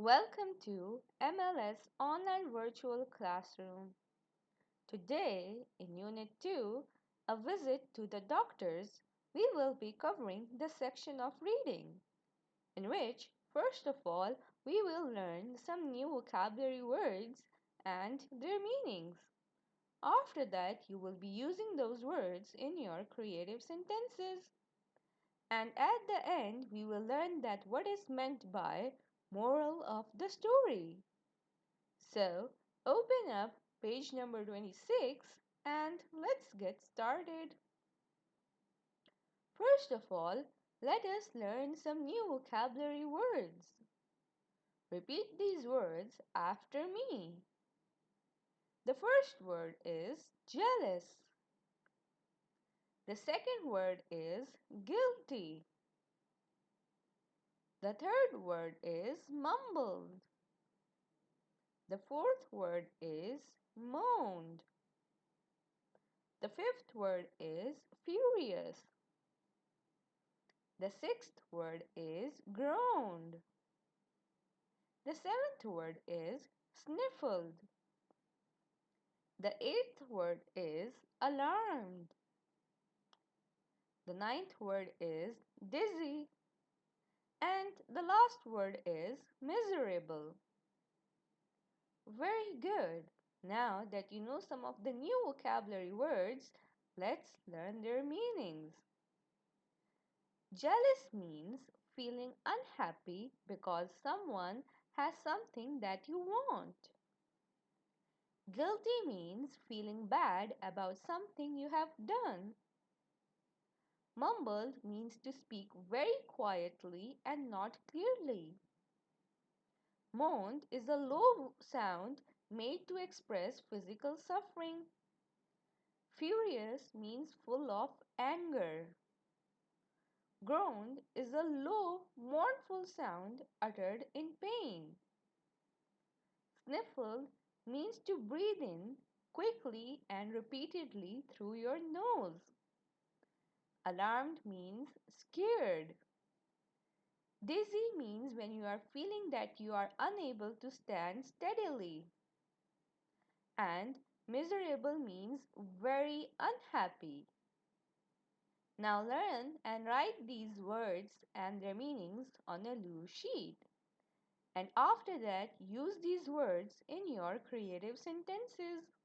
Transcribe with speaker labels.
Speaker 1: Welcome to MLS Online Virtual Classroom. Today, in Unit 2, A Visit to the Doctors, we will be covering the section of reading, in which, first of all, we will learn some new vocabulary words and their meanings. After that, you will be using those words in your creative sentences. And at the end, we will learn that what is meant by moral of the story. So, open up page number 26 and let's get started. First of all, let us learn some new vocabulary words. Repeat these words after me. The first word is jealous. The second word is guilty. The third word is mumbled. The fourth word is moaned. The fifth word is furious. The sixth word is groaned. The seventh word is sniffled. The eighth word is alarmed. The ninth word is dizzy. And the last word is miserable. Very good. Now that you know some of the new vocabulary words, let's learn their meanings. Jealous means feeling unhappy because someone has something that you want. Guilty means feeling bad about something you have done. Mumbled means to speak very quietly and not clearly. Moaned is a low sound made to express physical suffering. Furious means full of anger. Groaned is a low, mournful sound uttered in pain. Sniffled means to breathe in quickly and repeatedly through your nose. Alarmed means scared. Dizzy means when you are feeling that you are unable to stand steadily. And miserable means very unhappy. Now learn and write these words and their meanings on a loose sheet. And after that, use these words in your creative sentences.